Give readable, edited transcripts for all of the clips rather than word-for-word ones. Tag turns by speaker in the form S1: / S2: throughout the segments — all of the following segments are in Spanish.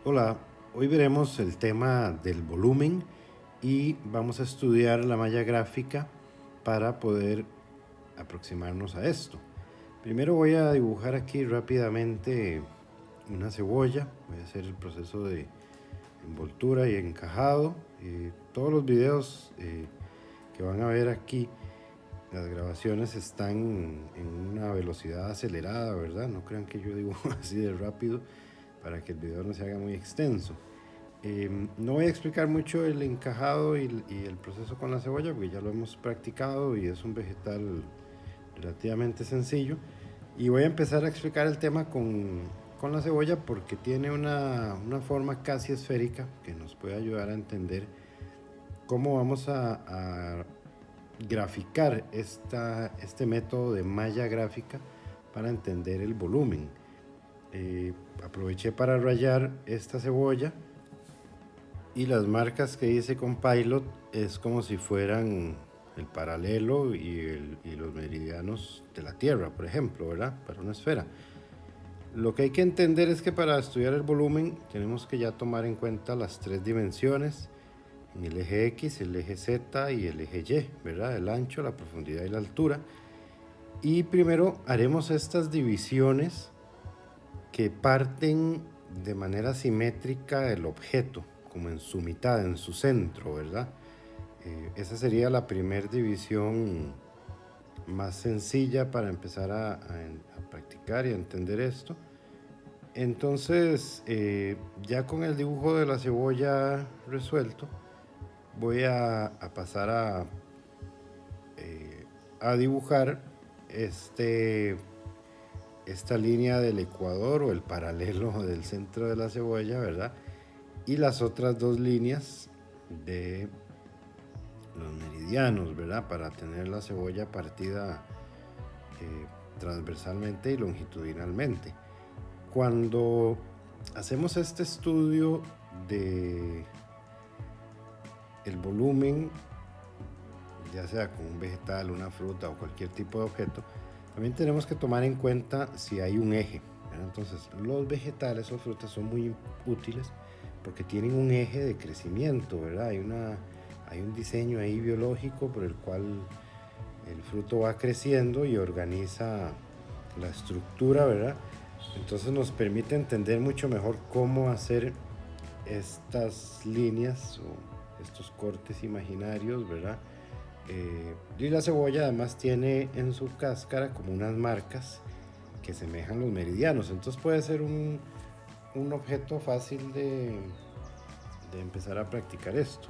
S1: Hola, hoy veremos el tema del volumen y vamos a estudiar la malla gráfica para poder aproximarnos a esto. Primero voy a dibujar aquí rápidamente una cebolla, voy a hacer el proceso de envoltura y encajado. Todos los videos que van a ver aquí, las grabaciones están en una velocidad acelerada, ¿verdad? No crean que yo dibujo así de rápido para que el video no se haga muy extenso. No voy a explicar mucho el encajado y el proceso con la cebolla porque ya lo hemos practicado y es un vegetal relativamente sencillo. Y voy a empezar a explicar el tema con la cebolla porque tiene una forma casi esférica que nos puede ayudar a entender cómo vamos a graficar este método de malla gráfica para entender el volumen. Aproveché para rayar esta cebolla y las marcas que hice con Pilot es como si fueran el paralelo y los meridianos de la Tierra, por ejemplo, ¿verdad? Para una esfera. Lo que hay que entender es que para estudiar el volumen tenemos que ya tomar en cuenta las tres dimensiones, en el eje X, el eje Z y el eje Y, ¿verdad? El ancho, la profundidad y la altura. Y primero haremos estas divisiones que parten de manera simétrica el objeto, como en su mitad, en su centro, ¿verdad? Esa sería la primera división más sencilla para empezar a practicar y a entender esto. Entonces, ya con el dibujo de la cebolla resuelto, voy a pasar a dibujar esta línea del ecuador o el paralelo del centro de la cebolla, ¿verdad? Y las otras dos líneas de los meridianos, ¿verdad? Para tener la cebolla partida transversalmente y longitudinalmente. Cuando hacemos este estudio de el volumen, ya sea con un vegetal, una fruta o cualquier tipo de objeto, también tenemos que tomar en cuenta si hay un eje, ¿verdad? Entonces, los vegetales o frutas son muy útiles porque tienen un eje de crecimiento, ¿verdad? Hay un diseño ahí biológico por el cual el fruto va creciendo y organiza la estructura, ¿verdad? Entonces nos permite entender mucho mejor cómo hacer estas líneas o estos cortes imaginarios, ¿verdad? Y la cebolla además tiene en su cáscara como unas marcas que semejan los meridianos, entonces puede ser un objeto fácil de empezar a practicar esto.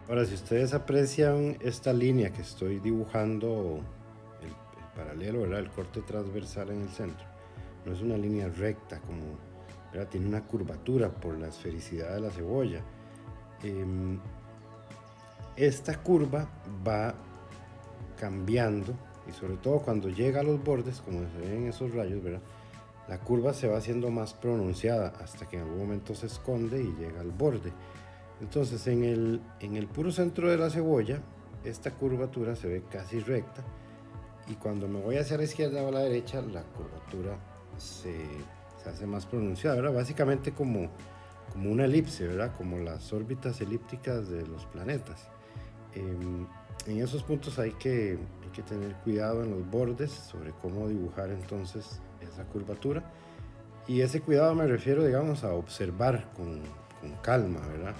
S1: Ahora, si ustedes aprecian esta línea que estoy dibujando, el paralelo, ¿verdad? El corte transversal en el centro, no es una línea recta, como, ¿verdad? Tiene una curvatura por la esfericidad de la cebolla. Esta curva va cambiando y sobre todo cuando llega a los bordes, como se ven en esos rayos, ¿verdad? La curva se va haciendo más pronunciada hasta que en algún momento se esconde y llega al borde. Entonces en el puro centro de la cebolla, esta curvatura se ve casi recta y cuando me voy hacia la izquierda o a la derecha, la curvatura se hace más pronunciada, ¿verdad? Básicamente como una elipse, ¿verdad? Como las órbitas elípticas de los planetas. En esos puntos hay que tener cuidado en los bordes sobre cómo dibujar entonces esa curvatura. Y ese cuidado me refiero, digamos, a observar con calma, ¿verdad?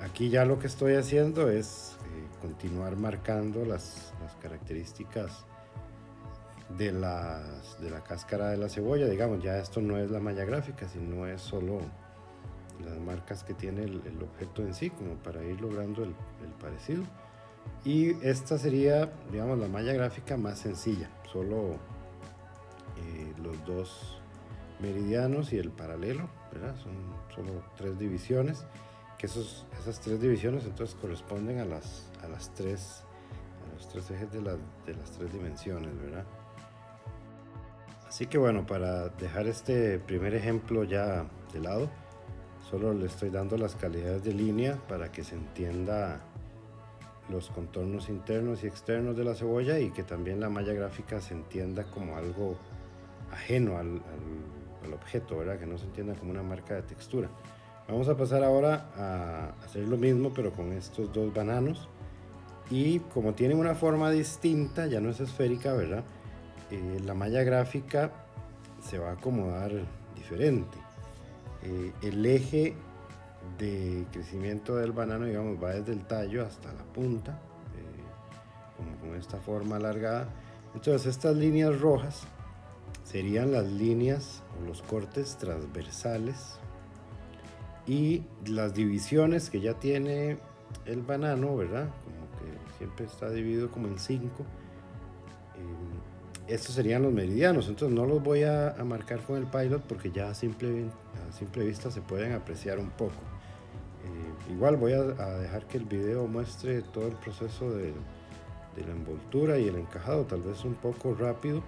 S1: Aquí ya lo que estoy haciendo es continuar marcando las características de la cáscara de la cebolla. Digamos, ya esto no es la malla gráfica, sino es solo las marcas que tiene el objeto en sí, como para ir logrando el parecido. Y esta sería, digamos, la malla gráfica más sencilla, solo los dos meridianos y el paralelo, ¿verdad? Son solo tres divisiones, que esas tres divisiones entonces corresponden a los tres ejes de las tres dimensiones, ¿verdad? Así que bueno, para dejar este primer ejemplo ya de lado, solo le estoy dando las calidades de línea para que se entienda los contornos internos y externos de la cebolla y que también la malla gráfica se entienda como algo ajeno al objeto, ¿verdad? Que no se entienda como una marca de textura. Vamos a pasar ahora a hacer lo mismo pero con estos dos bananos, y como tienen una forma distinta, ya no es esférica, ¿verdad? La malla gráfica se va a acomodar diferente. El eje de crecimiento del banano, digamos, va desde el tallo hasta la punta, como con esta forma alargada. Entonces estas líneas rojas serían las líneas o los cortes transversales, y las divisiones que ya tiene el banano, ¿verdad? Como que siempre está dividido como en 5. Estos serían los meridianos, entonces no los voy a marcar con el pilot porque ya a simple vista se pueden apreciar un poco. Igual voy a dejar que el video muestre todo el proceso de la envoltura y el encajado, tal vez un poco rápido,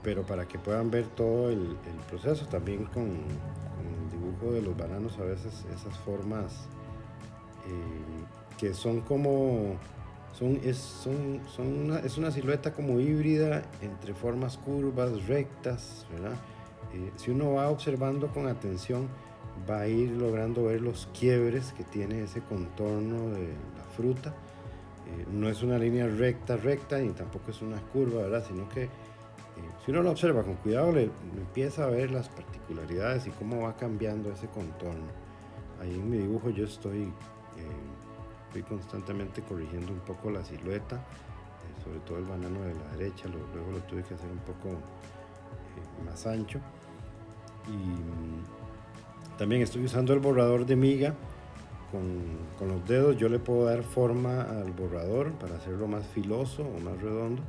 S1: pero para que puedan ver todo el proceso. También con el dibujo de los bananos, a veces esas formas que son como es una silueta como híbrida entre formas curvas, rectas, ¿verdad? Si uno va observando con atención, va a ir logrando ver los quiebres que tiene ese contorno de la fruta. No es una línea recta ni tampoco es una curva, ¿verdad? Sino que si uno lo observa con cuidado, le empieza a ver las particularidades y cómo va cambiando ese contorno. Ahí en mi dibujo yo estoy constantemente corrigiendo un poco la silueta, sobre todo el banano de la derecha, luego lo tuve que hacer un poco más ancho. Y también estoy usando el borrador de miga. Con los dedos yo le puedo dar forma al borrador para hacerlo más filoso o más redondo,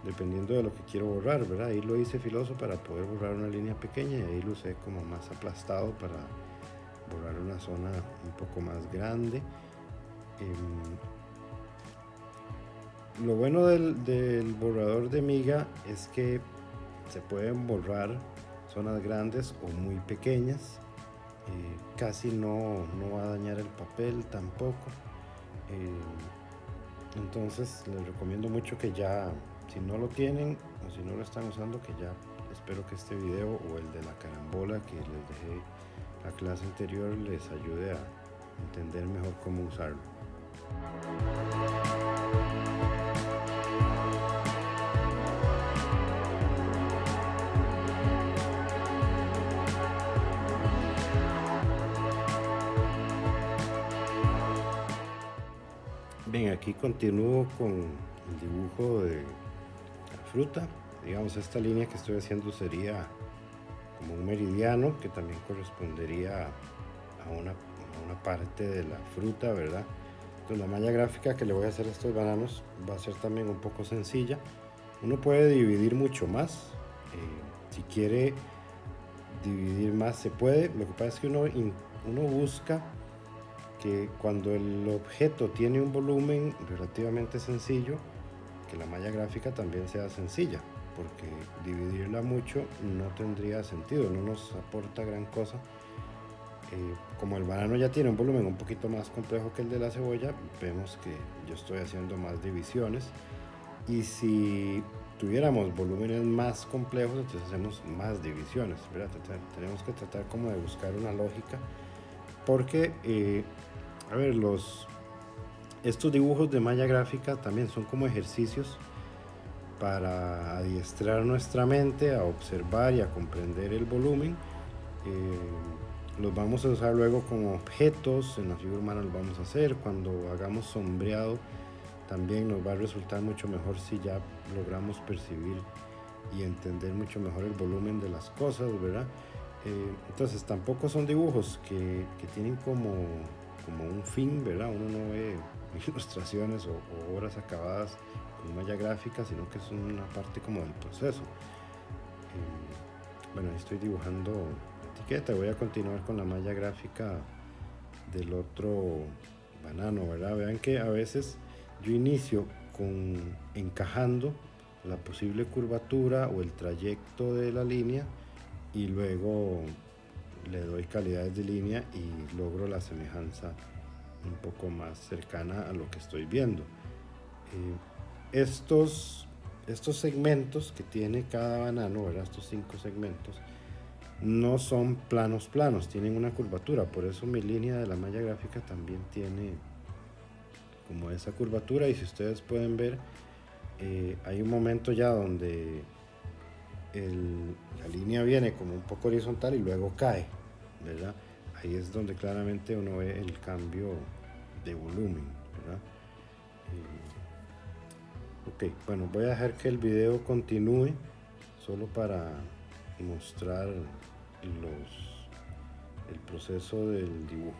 S1: dependiendo de lo que quiero borrar, ¿verdad? Ahí lo hice filoso para poder borrar una línea pequeña, y ahí lo usé como más aplastado para borrar una zona un poco más grande. Lo bueno del borrador de miga es que se pueden borrar zonas grandes o muy pequeñas. Casi no va a dañar el papel tampoco. Entonces les recomiendo mucho que ya, si no lo tienen o si no lo están usando, que ya, espero que este video o el de la carambola que les dejé la clase anterior les ayude a entender mejor cómo usarlo. Bien, aquí continúo con el dibujo de la fruta. Digamos, esta línea que estoy haciendo sería como un meridiano que también correspondería a una parte de la fruta, ¿verdad? Entonces la malla gráfica que le voy a hacer a estos bananos va a ser también un poco sencilla. Uno puede dividir mucho más. Si quiere dividir más se puede. Lo que pasa es que uno busca que cuando el objeto tiene un volumen relativamente sencillo, que la malla gráfica también sea sencilla, porque dividirla mucho no tendría sentido, no nos aporta gran cosa. Como el banano ya tiene un volumen un poquito más complejo que el de la cebolla, vemos que yo estoy haciendo más divisiones, y si tuviéramos volúmenes más complejos, entonces hacemos más divisiones, ¿verdad? Tenemos que tratar como de buscar una lógica, porque a ver, estos dibujos de malla gráfica también son como ejercicios para adiestrar nuestra mente a observar y a comprender el volumen. Los vamos a usar luego como objetos, en la figura humana los vamos a hacer. Cuando hagamos sombreado también nos va a resultar mucho mejor si ya logramos percibir y entender mucho mejor el volumen de las cosas, ¿verdad? Entonces tampoco son dibujos que tienen como un fin, ¿verdad? Uno no ve ilustraciones o obras acabadas con malla gráfica, sino que es una parte como del proceso. Bueno, ahí estoy dibujando la etiqueta. Voy a continuar con la malla gráfica del otro banano, ¿verdad? Vean que a veces yo inicio encajando la posible curvatura o el trayecto de la línea, y luego le doy calidades de línea y logro la semejanza un poco más cercana a lo que estoy viendo. Estos estos segmentos que tiene cada banano, ¿verdad? Estos 5 segmentos, no son planos, tienen una curvatura. Por eso mi línea de la malla gráfica también tiene como esa curvatura. Y si ustedes pueden ver, hay un momento ya donde la línea viene como un poco horizontal y luego cae, ¿verdad? Ahí es donde claramente uno ve el cambio de volumen, ¿verdad? Ok, bueno, voy a dejar que el video continúe solo para mostrar el proceso del dibujo.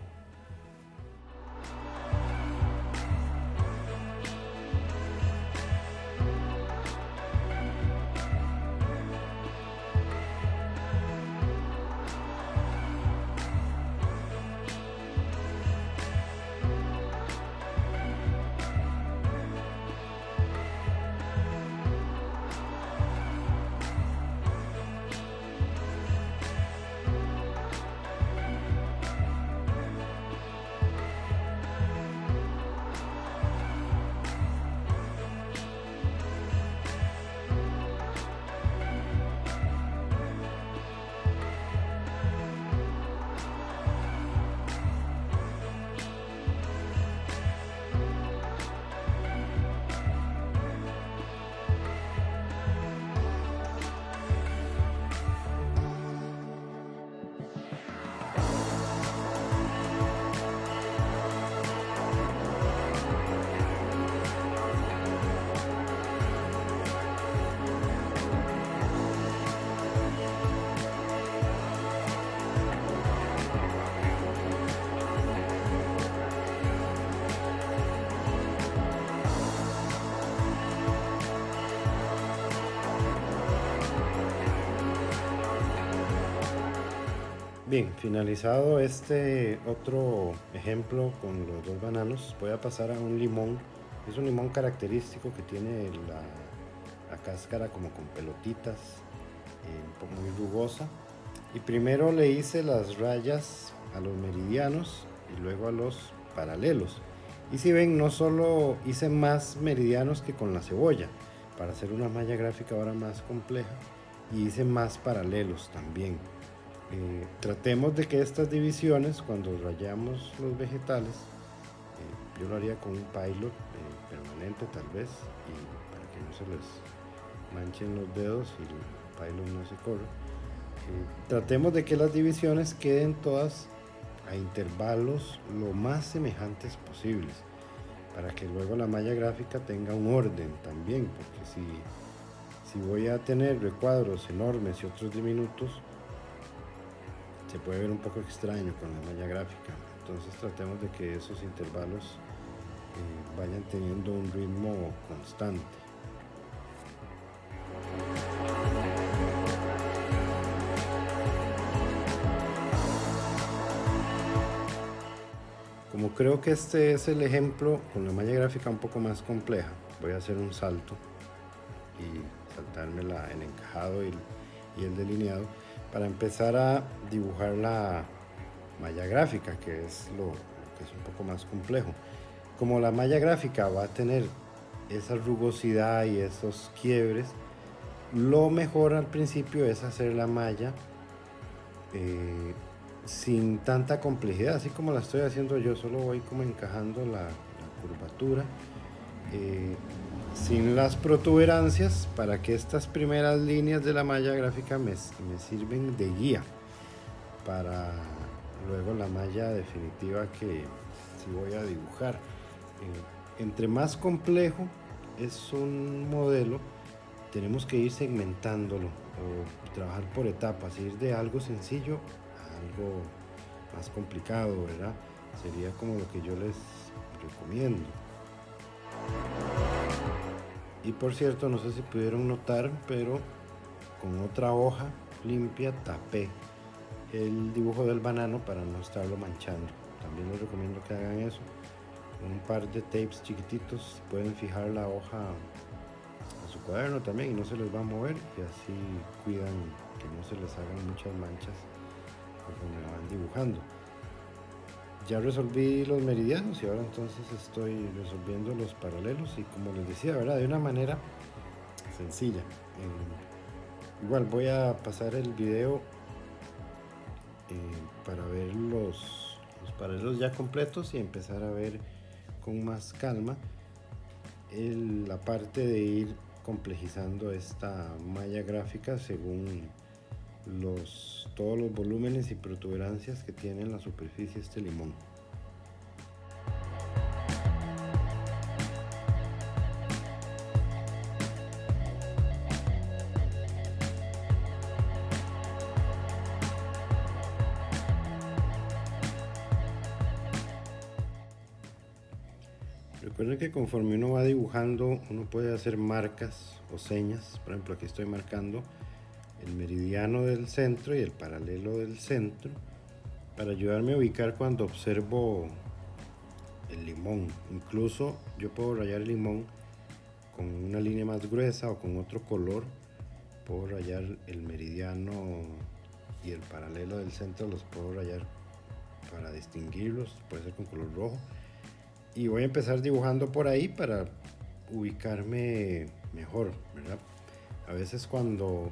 S1: Bien, finalizado este otro ejemplo con los 2 bananos, voy a pasar a un limón. Es un limón característico que tiene la cáscara como con pelotitas, un poco muy rugosa. Y primero le hice las rayas a los meridianos y luego a los paralelos. Y si ven, no solo hice más meridianos que con la cebolla, para hacer una malla gráfica ahora más compleja, y hice más paralelos también. Tratemos de que estas divisiones, cuando rayamos los vegetales, yo lo haría con un pilot permanente tal vez, y para que no se les manchen los dedos y el pilot no se corre, tratemos de que las divisiones queden todas a intervalos lo más semejantes posibles, para que luego la malla gráfica tenga un orden también, porque si voy a tener recuadros enormes y otros diminutos, se puede ver un poco extraño con la malla gráfica. Entonces tratemos de que esos intervalos vayan teniendo un ritmo constante. Como creo que este es el ejemplo con la malla gráfica un poco más compleja, voy a hacer un salto y saltarme el encajado y el delineado para empezar a dibujar la malla gráfica, que es lo que es un poco más complejo. Como la malla gráfica va a tener esa rugosidad y esos quiebres, lo mejor al principio es hacer la malla sin tanta complejidad, así como la estoy haciendo yo. Solo voy como encajando la curvatura sin las protuberancias, para que estas primeras líneas de la malla gráfica me sirven de guía para luego la malla definitiva que si voy a dibujar. Entre más complejo es un modelo, tenemos que ir segmentándolo o trabajar por etapas, ir de algo sencillo a algo más complicado, ¿verdad? Sería como lo que yo les recomiendo. Y por cierto, no sé si pudieron notar, pero con otra hoja limpia tapé el dibujo del banano para no estarlo manchando. También les recomiendo que hagan eso. Con un par de tapes chiquititos pueden fijar la hoja a su cuaderno también y no se les va a mover, y así cuidan que no se les hagan muchas manchas conforme van dibujando. Ya resolví los meridianos y ahora entonces estoy resolviendo los paralelos, y como les decía, ¿verdad? De una manera sencilla. Igual voy a pasar el video para ver los paralelos ya completos y empezar a ver con más calma la parte de ir complejizando esta malla gráfica según todos los volúmenes y protuberancias que tiene en la superficie este limón. Recuerden que conforme uno va dibujando, uno puede hacer marcas o señas. Por ejemplo, aquí estoy marcando el meridiano del centro y el paralelo del centro para ayudarme a ubicar cuando observo el limón. Incluso yo puedo rayar el limón con una línea más gruesa o con otro color. Puedo rayar el meridiano y el paralelo del centro, los puedo rayar para distinguirlos, puede ser con color rojo. Y voy a empezar dibujando por ahí para ubicarme mejor, ¿verdad? A veces cuando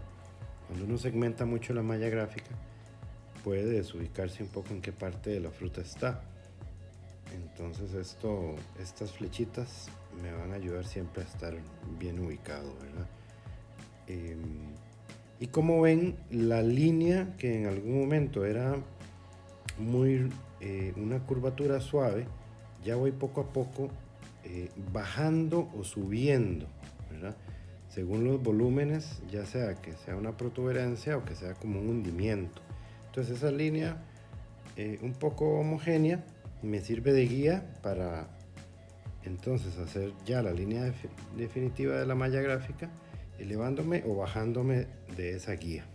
S1: uno segmenta mucho la malla gráfica, puede desubicarse un poco en qué parte de la fruta está. Entonces estas flechitas me van a ayudar siempre a estar bien ubicado, ¿verdad? Y como ven, la línea que en algún momento era una curvatura suave, ya voy poco a poco bajando o subiendo, ¿verdad? Según los volúmenes, ya sea que sea una protuberancia o que sea como un hundimiento. Entonces esa línea un poco homogénea me sirve de guía para entonces hacer ya la línea definitiva de la malla gráfica, elevándome o bajándome de esa guía.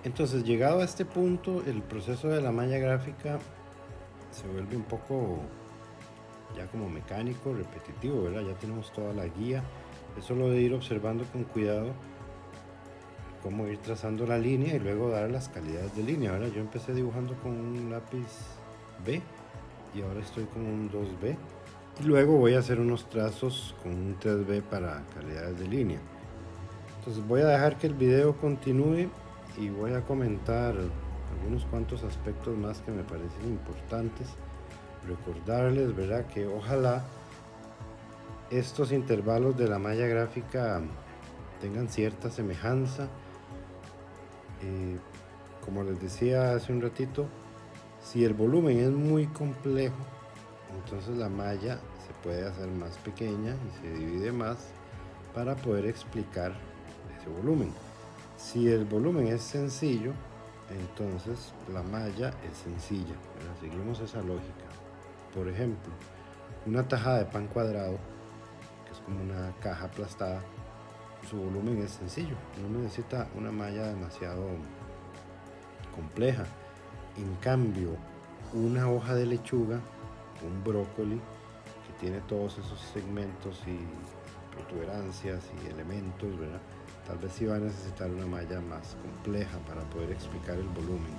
S1: Entonces, llegado a este punto, el proceso de la malla gráfica se vuelve un poco ya como mecánico, repetitivo, ¿verdad? Ya tenemos toda la guía, es solo de ir observando con cuidado cómo ir trazando la línea y luego dar las calidades de línea, ¿verdad? Yo empecé dibujando con un lápiz B y ahora estoy con un 2B y luego voy a hacer unos trazos con un 3B para calidades de línea. Entonces voy a dejar que el video continúe y voy a comentar algunos cuantos aspectos más que me parecen importantes. Recordarles, ¿verdad?, que ojalá estos intervalos de la malla gráfica tengan cierta semejanza. Como les decía hace un ratito, si el volumen es muy complejo, entonces la malla se puede hacer más pequeña y se divide más para poder explicar ese volumen. Si el volumen es sencillo, entonces la malla es sencilla, ¿verdad? Seguimos esa lógica. Por ejemplo, una tajada de pan cuadrado, que es como una caja aplastada, su volumen es sencillo, no necesita una malla demasiado compleja. En cambio, una hoja de lechuga, un brócoli, que tiene todos esos segmentos y protuberancias y elementos, ¿verdad?, tal vez sí va a necesitar una malla más compleja para poder explicar el volumen.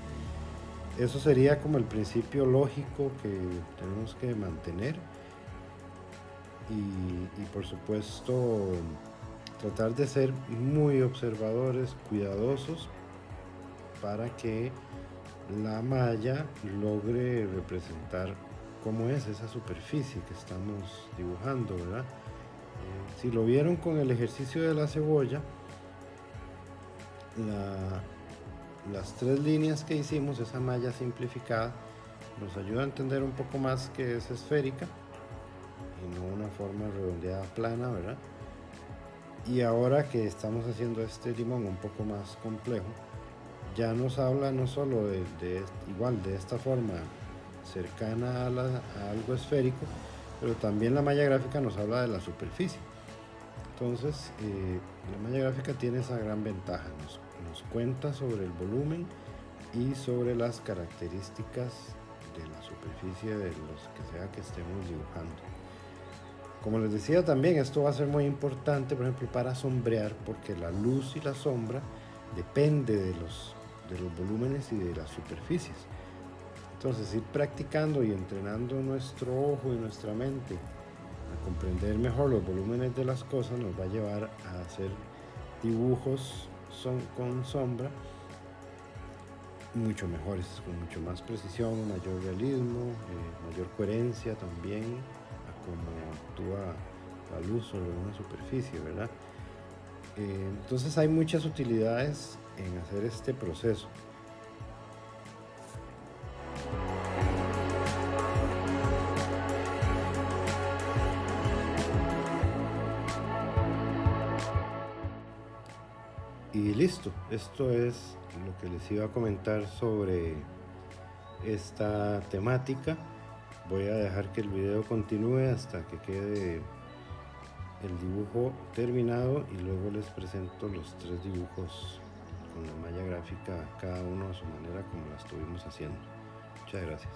S1: Eso sería como el principio lógico que tenemos que mantener y por supuesto tratar de ser muy observadores, cuidadosos, para que la malla logre representar cómo es esa superficie que estamos dibujando, ¿verdad? Si lo vieron con el ejercicio de la cebolla, las tres líneas que hicimos, esa malla simplificada, nos ayuda a entender un poco más que es esférica y no una forma redondeada plana, ¿verdad? Y ahora que estamos haciendo este limón un poco más complejo, ya nos habla no solo igual de esta forma cercana a algo esférico, pero también la malla gráfica nos habla de la superficie. Entonces la malla gráfica tiene esa gran ventaja, nos cuenta sobre el volumen y sobre las características de la superficie de los que sea que estemos dibujando. Como les decía también, esto va a ser muy importante, por ejemplo, para sombrear, porque la luz y la sombra depende de los volúmenes y de las superficies. Entonces, ir practicando y entrenando nuestro ojo y nuestra mente a comprender mejor los volúmenes de las cosas nos va a llevar a hacer dibujos con sombra mucho mejores, con mucho más precisión, mayor realismo, mayor coherencia también a cómo actúa la luz sobre una superficie, ¿verdad? Entonces hay muchas utilidades en hacer este proceso. Y listo, esto es lo que les iba a comentar sobre esta temática. Voy a dejar que el video continúe hasta que quede el dibujo terminado y luego les presento los 3 dibujos con la malla gráfica, cada uno a su manera como la estuvimos haciendo. Muchas gracias.